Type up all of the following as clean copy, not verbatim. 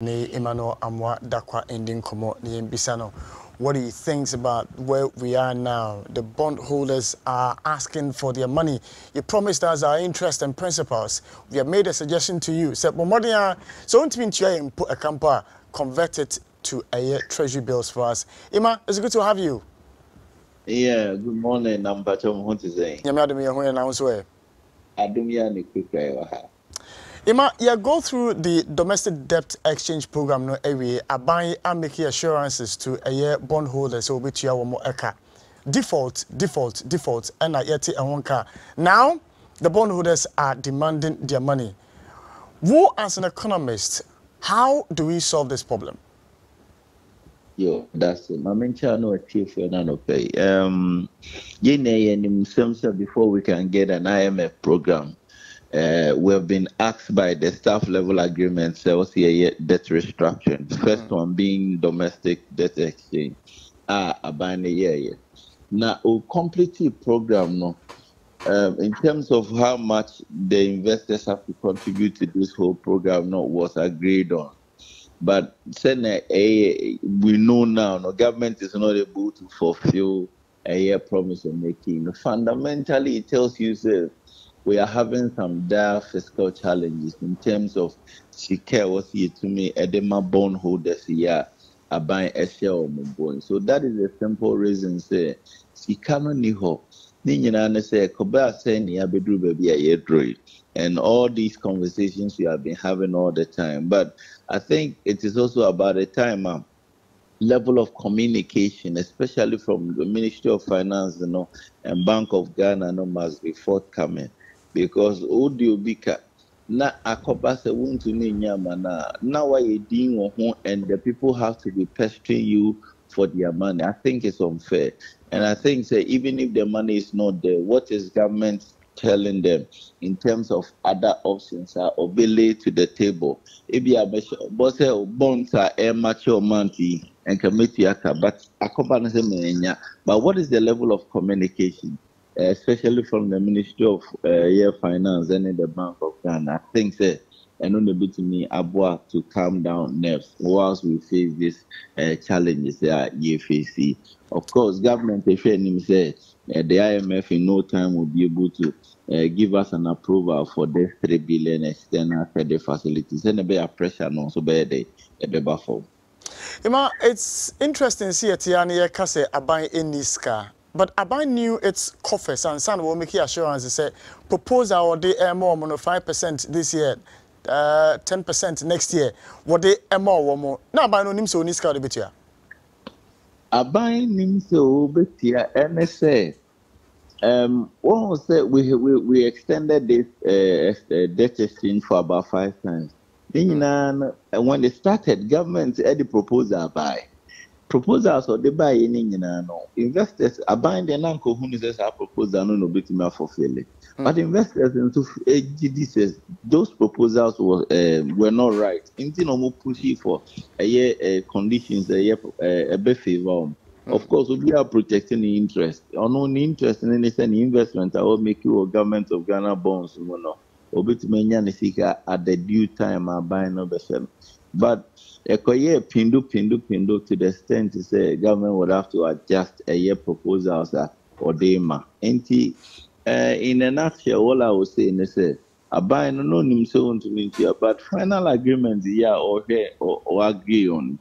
Ne Emmanuel Amwa Dakwa ending komo ne Bisano. What do you think about where we are now? The bondholders are asking for their money. You promised us our interest and principals. We have made a suggestion to you. So, so want to put a camper, convert it to a treasury bills for us. Emma, it's good to have you. Yeah, good morning. I'm Bachom Huntizay. Adumia Nikukaiwaha. Emma, you go through the domestic debt exchange program no area. I buy and make assurances to a year bondholders so with you more eka. Default, and I yet a one car. Now the bondholders are demanding their money. Who, as an economist, how do we solve this problem? Yo, that's it. My mention no chief for none pay. Before we can get an IMF program. We have been asked by the staff level agreement, so what's the debt restructuring? First one being domestic debt exchange. About a year. Now, we complete the program no. In terms of how much the investors have to contribute to this whole program, no, was agreed on. But we know now, no, government is not able to fulfill a year promise of making. Fundamentally, it tells you that we are having some dire fiscal challenges in terms of secure what's here to me, edema bondholders here are buying a share of my bond. So that is a simple reason. Say, Sikano Niho, Ninyan say, Koba say, Niabedru baby a year. And all these conversations we have been having all the time. But I think it is also about the time level of communication, especially from the Ministry of Finance, and Bank of Ghana, must be forthcoming. Because Odiobika na akobase wuntu ni nyama na why you doing and the people have to be pestering you for their money. I think it's unfair. And I think that even if the money is not there, what is government telling them in terms of other options are obey to the table? If you have bonds are a mature money and committee, but but what is the level of communication? Especially from the Ministry of Finance and in the Bank of Ghana, I think that and only bit to me abua to calm down nerves whilst we face these challenges that EFAC. Of course, government if any say the IMF in no time will be able to give us an approval for this 3 billion external credit facilities and a bit of pressure no so bad a buffer. Emma, it's interesting to see Tiani Kase Abai Eniska. But Abai knew its coffers and San will make assurance. They say proposal or they more 5% this year, 10% next year. What they more. Now by no name so Niska the betia. Abai name so betia and say one was that we extended this debt exchange for about 5 times. Then when they started, government had the proposal by. Proposals or they buy any no investors are buying the nanko who says our proposal no bit me fulfill it. But investors into GD says those proposals were not right. Inti no mo pushy for a year conditions a year a bit favor. Of course, we are protecting the interest. On interest in any investment I will make you a government of Ghana bonds or bit many at the due time are buying no best. But a pindu to the extent to say government would have to adjust a year proposals or dema. In a nutshell, all I would say is a buy no him so to meet you, but final agreement or agree on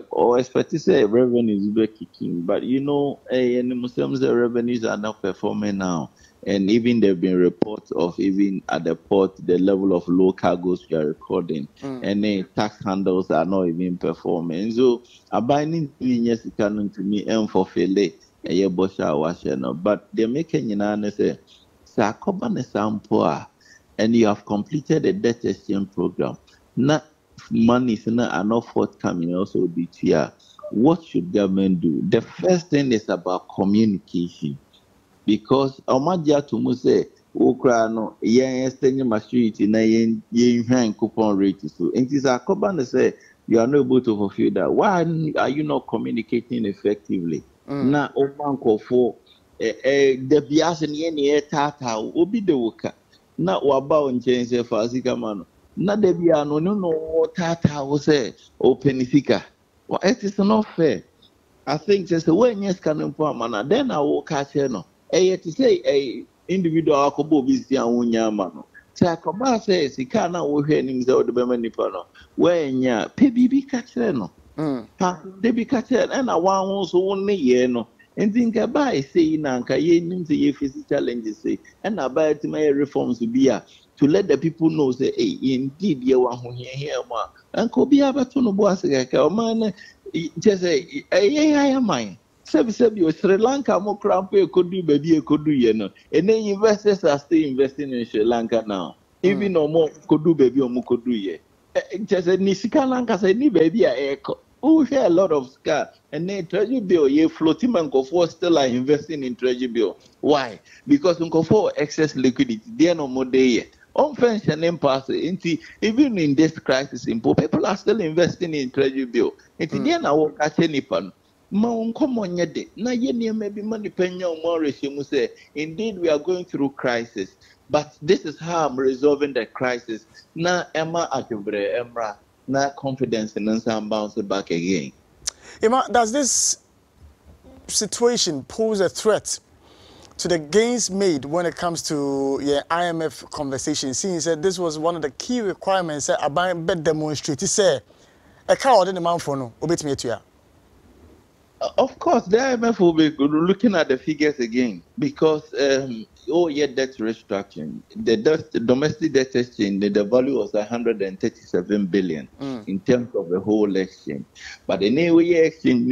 or expect to say revenues be kicking. But any Muslims the revenues are not performing now. And even there have been reports of even at the port, the level of low cargoes we are recording. And the tax handles are not even performing. So, a binding yes, can to me and for Fele, a year bosha washano. But they're making an say, Sakoban sample, and you have completed the debt exchange program. Not money is not forthcoming also this year. What should government do? The first thing is about communication. Because Omadia to Muse, Ukrano, yen extending maturity na yen coupon rate. So it is a command say you are not able to fulfill that. Why are you not communicating effectively? Na Obanko for the bias and yen tata will be the worker. Not waba on change for Asikamano. na de bia no tata wo say open sika. Well, it is not fair. I think just when yes can amana then I will catch no. To say a individual akobo bi si anwonya ma no. Say akoba say sika na wo hwe nim say o de be manipa no. When ya pe bibi catch no. Ha de bi catch and I wan so won ne ye no. And think about say na nka ye nim say ye face challenges say and about my reforms to let the people know say indeed ye wan ho here ma. Anko bi abato no bo asika ka o man just say I mine. Sri Lanka more cramp could do baby could do you know. And then investors are still investing in Sri Lanka now. Even no more could do baby or could do ye. Just a Nisika Lanka said ni baby echo. Oh, share a lot of scar and then treasury bill ye floating man go for still are investing in treasury bill. Why? Because uncle for excess liquidity, there no more day. Unpension impasse even in this crisis, people are still investing in treasury bill. It's the end I will catch any pan. Ma come on yet. Na ye maybe money penny or more resume say, indeed we are going through crisis, but this is how I'm resolving the crisis. Na Emma Atubre Emra, na confidence and then some bounce back again. Emma, does this situation pose a threat to the gains made when it comes to IMF conversation? Since this was one of the key requirements about demonstrate say a car in the man for no obit me to. Of course, the IMF will be looking at the figures again because debt restructuring. The domestic debt exchange, the value was 137 billion in terms of the whole exchange. But anyway, exchange,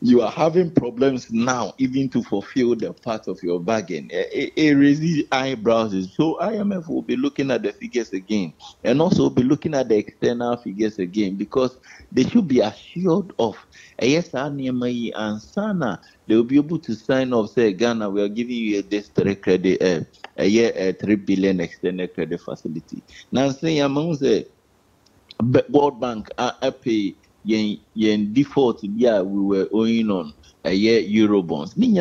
you are having problems now even to fulfill the part of your bargain. It raises eyebrows. So IMF will be looking at the figures again and also be looking at the external figures again because they should be assured of and Sana, they will be able to sign off, say, Ghana, we are giving you this 3 billion extended credit facility. Now, say, among the World Bank, pay yen default, we were owing on a year Euro bonds. These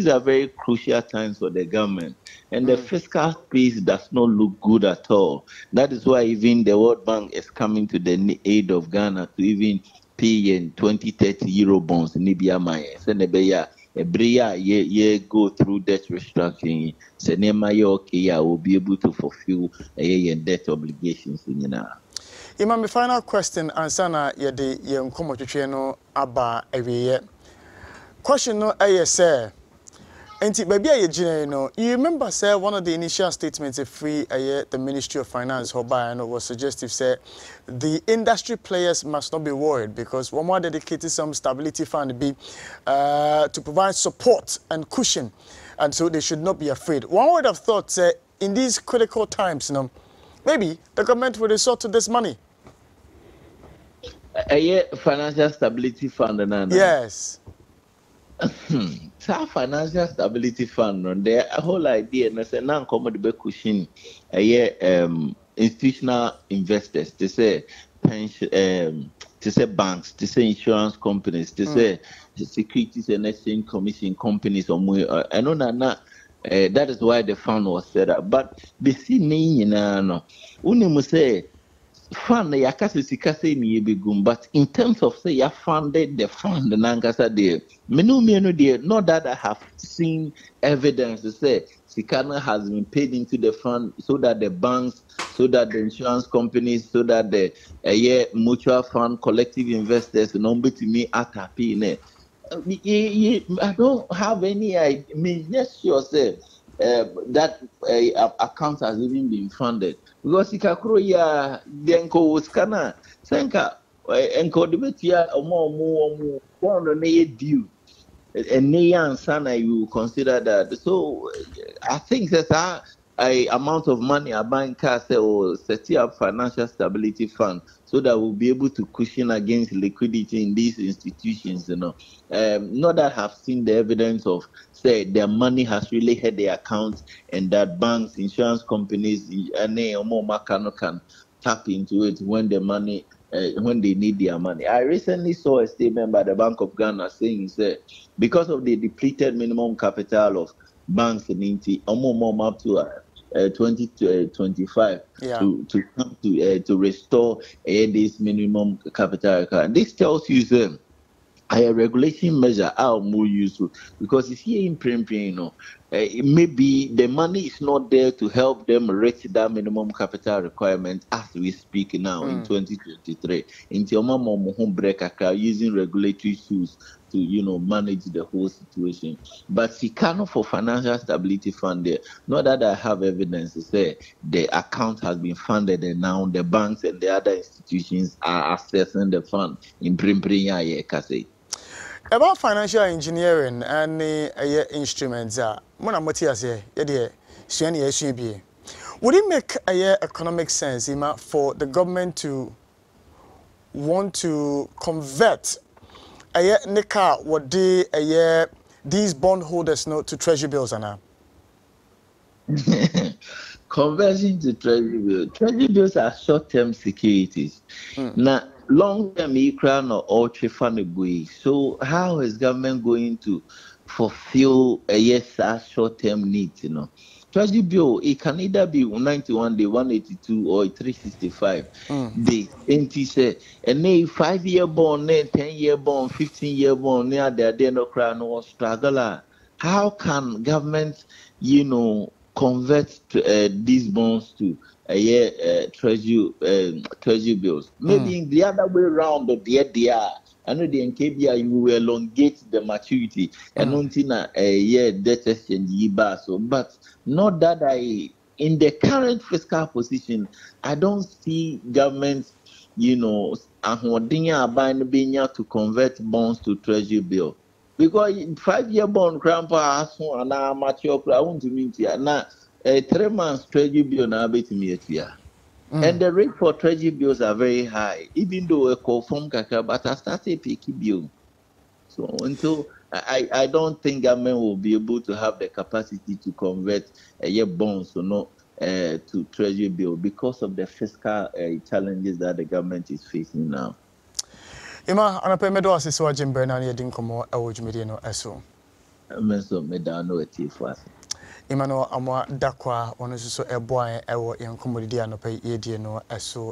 are very crucial times for the government, and the fiscal space does not look good at all. That is why even the World Bank is coming to the aid of Ghana to even pay in 20-30 Euro bonds. Nibia Maya, Senebeya, Ebrea, ye go through debt restructuring. Senema, okay, will be able to fulfill a debt obligations in Yena. Ima, my final question, Ansana, yede yenkomo twetwe aba ewiye. Question no say, enti baby ye no, you remember say one of the initial statements the Ministry of Finance was suggestive say the industry players must not be worried because one more dedicated some stability fund to provide support and cushion, and so they should not be afraid. One would have thought say in these critical times, maybe the government will resort to this money. A financial stability fund, yes. Financial stability fund, the whole idea, and I say, now come with the cushion, institutional investors, they say pension, to say banks, to say insurance companies, to say securities and exchange commission companies, I know that. That is why the fund was set up. But the thing no, say fund yakase sikase ni ebegum. But in terms of say you funded the fund nankasa there, menu there. Not that I have seen evidence to say Sikana has been paid into the fund so that the banks, so that the insurance companies, so that the mutual fund, collective investors, number to me at happy. I don't have any idea. I mean, yes, sure, say that account has even been funded because Ikakro ya denko uskana senka enko debetia omo one na due and sana you consider that. So I think that a amount of money a bank or set up financial stability fund so that we'll be able to cushion against liquidity in these institutions, Not that I have seen the evidence of say their money has really hit their accounts and that banks, insurance companies, and can tap into it when the money when they need their money. I recently saw a statement by the Bank of Ghana saying that because of the depleted minimum capital of banks in Inti, up to 2025 Yeah. to restore this minimum capital requirement. This tells you them a regulation measure are more useful because if here in print, maybe the money is not there to help them reach that minimum capital requirement as we speak now in 2023. In home break using regulatory tools to manage the whole situation. But Sikano for Financial Stability Fund there, not that I have evidence to say the account has been funded and now the banks and the other institutions are accessing the fund in Kase. About financial engineering and instruments, would it make economic sense for the government to want to convert these bondholders to treasury bills? Conversion to treasury bills. Treasury bills are short-term securities. Now, long-term equal or ultra fundable. So, how is government going to fulfill short-term needs? Treasury bill, it can either be 91 day, 182 or 365 days. And he said, and a 5-year bond, 10-year bond, 15-year bond, near the no crown or struggle. How can government, convert these bonds to treasury bills? Maybe in the other way around, the DDR. I know the NKBI you will elongate the maturity and until debt exchange but not that in the current fiscal position, I don't see government, to convert bonds to treasury bill. Because 5-year bond grandpa has one and I'm mature, I want to meet you. Now, 3 months treasury bill now bet me at here. And the rate for treasury bills are very high, even though a conform kaka, but I started picking bill. So until I don't think government will be able to have the capacity to convert bonds to treasury bill because of the fiscal challenges that the government is facing now. Ima anapemedo asese wa jembe na ye dinkomo ewo dwumedi no eso. Menso medano etifu. Ima no amwa dakwa ono so eboan ewo yenkomodidi anope yedie no eso.